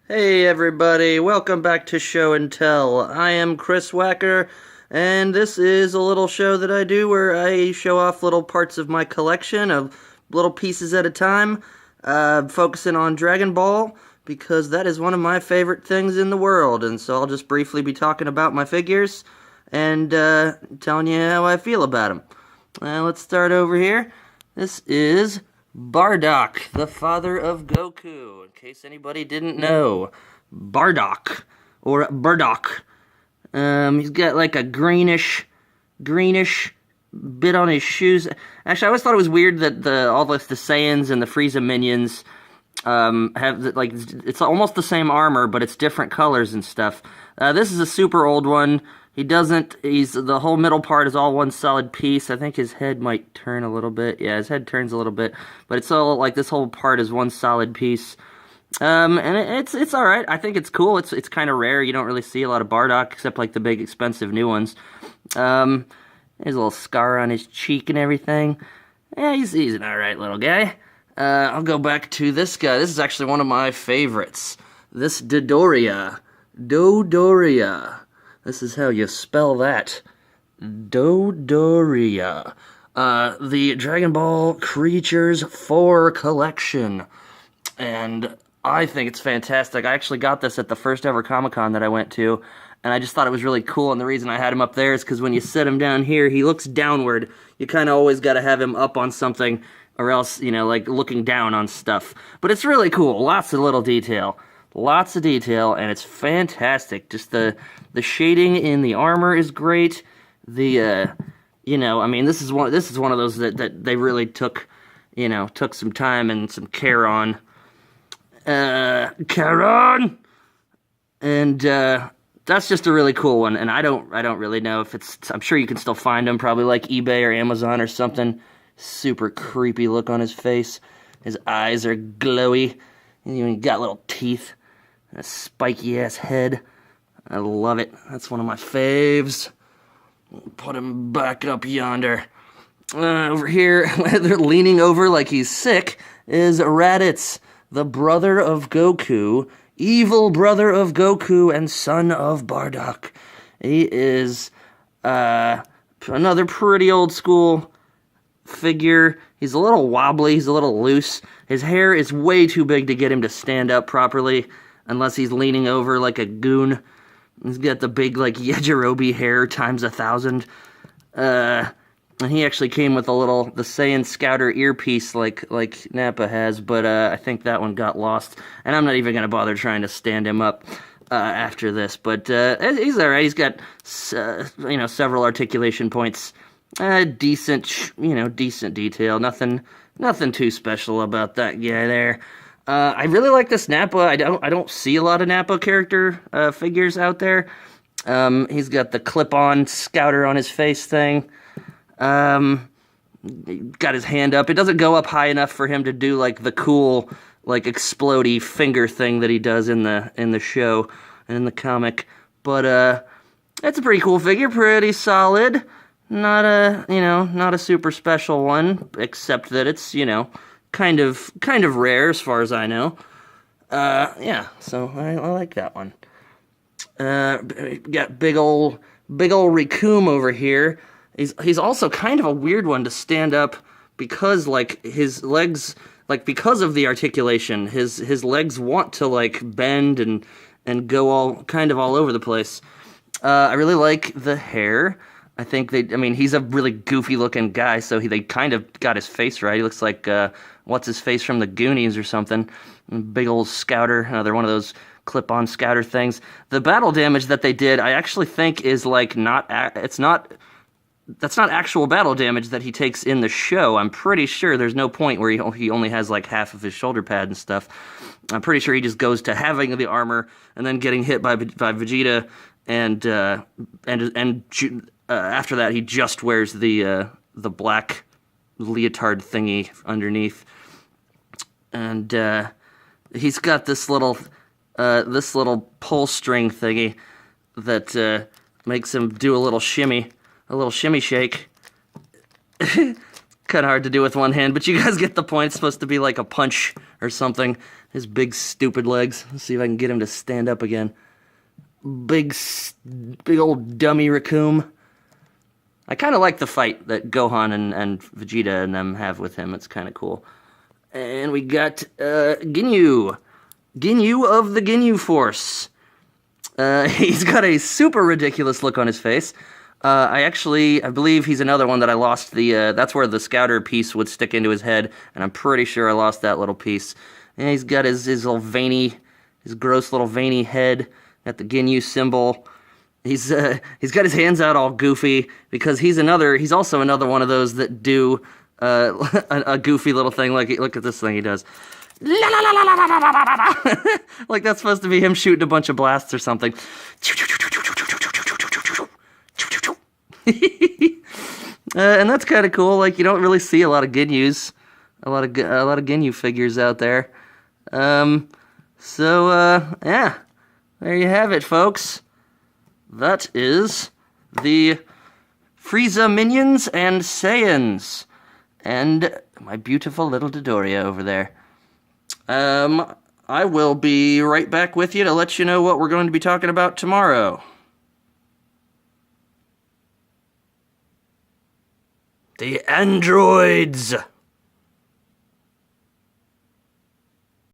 Hey everybody, welcome back to Show and Tell. I am Chris Wacker, and this is a little show that I do where I show off little parts of my collection of little pieces at a time, focusing on Dragon Ball, because that is one of my favorite things in the world, and so I'll just briefly be talking about my figures and telling you how I feel about them. Let's start over here. This is Bardock, the father of Goku, in case anybody didn't know. Bardock, or Burdock. He's got like a greenish bit on his shoes. Actually, I always thought it was weird that all the Saiyans and the Frieza minions have, like, it's almost the same armor, but it's different colors and stuff. This is a super old one. The whole middle part is all one solid piece. I think his head might turn a little bit. Yeah, his head turns a little bit. But it's all, like, this whole part is one solid piece. And it's alright. I think it's cool. It's kind of rare. You don't really see a lot of Bardock, except, like, the big expensive new ones. There's a little scar on his cheek and everything. Yeah, he's an alright little guy. I'll go back to this guy. This is actually one of my favorites. This Dodoria. This is how you spell that. Dodoria. The Dragon Ball Creatures 4 collection. And I think it's fantastic. I actually got this at the first ever Comic-Con that I went to, and I just thought it was really cool, and the reason I had him up there is because when you sit him down here, he looks downward. You kind of always got to have him up on something, or else, you know, like looking down on stuff. But it's really cool. Lots of little detail. Lots of detail, and it's fantastic. Just the shading in the armor is great. You know, I mean, this is one of those that they really took some time and some care on. Karen! And, that's just a really cool one, and I don't really know if I'm sure you can still find them, probably like eBay or Amazon or something. Super creepy look on his face. His eyes are glowy. And he got little teeth. And a spiky-ass head. I love it. That's one of my faves. Put him back up yonder. Over here, they're leaning over like he's sick, is Raditz, the brother of Goku, evil brother of Goku and son of Bardock. He is another pretty old school figure. He's a little wobbly, he's a little loose. His hair is way too big to get him to stand up properly, unless he's leaning over like a goon. He's got the big, like, Yajirobe hair times 1,000. And he actually came with the Saiyan Scouter earpiece like Nappa has, but I think that one got lost. And I'm not even going to bother trying to stand him up after this. But he's alright. He's got, several articulation points. Decent detail. Nothing too special about that guy there. I really like this Nappa. I don't see a lot of Nappa character figures out there. He's got the clip-on scouter on his face thing. Got his hand up. It doesn't go up high enough for him to do like the cool, like, explodey finger thing that he does in the show and in the comic. But that's a pretty cool figure. Pretty solid. Not a super special one, except that it's, kind of rare as far as I know. Yeah, so I like that one. Got big ol' Ricoom over here. He's also kind of a weird one to stand up because, like, his legs, like, because of the articulation, his legs want to, like, bend and go all over the place. I really like the hair. I think he's a really goofy looking guy, so they kind of got his face right. He looks like, what's his face from the Goonies or something. Big old scouter, another one of those clip-on scouter things. The battle damage that they did, I actually think is, like, that's not actual battle damage that he takes in the show. I'm pretty sure there's no point where he only has, like, half of his shoulder pad and stuff. I'm pretty sure he just goes to having the armor and then getting hit by Vegeta and after that, he just wears the black leotard thingy underneath, and he's got this little pull string thingy that makes him do a little shimmy shake. Kind of hard to do with one hand, but you guys get the point. It's supposed to be like a punch or something. His big, stupid legs. Let's see if I can get him to stand up again. Big old dummy raccoon. I kind of like the fight that Gohan and Vegeta and them have with him. It's kind of cool. And we got Ginyu. Ginyu of the Ginyu Force. He's got a super ridiculous look on his face. I believe he's another one that I lost that's where the scouter piece would stick into his head, and I'm pretty sure I lost that little piece. And he's got his little veiny, his gross little veiny head, got the Ginyu symbol. He's got his hands out all goofy, because he's also another one of those that do, a goofy little thing, like, look at this thing he does. Like that's supposed to be him shooting a bunch of blasts or something. And that's kind of cool. Like you don't really see a lot of Ginyus, a lot of Ginyu figures out there. Yeah, there you have it, folks. That is the Frieza minions and Saiyans, and my beautiful little Dodoria over there. I will be right back with you to let you know what we're going to be talking about tomorrow. The androids!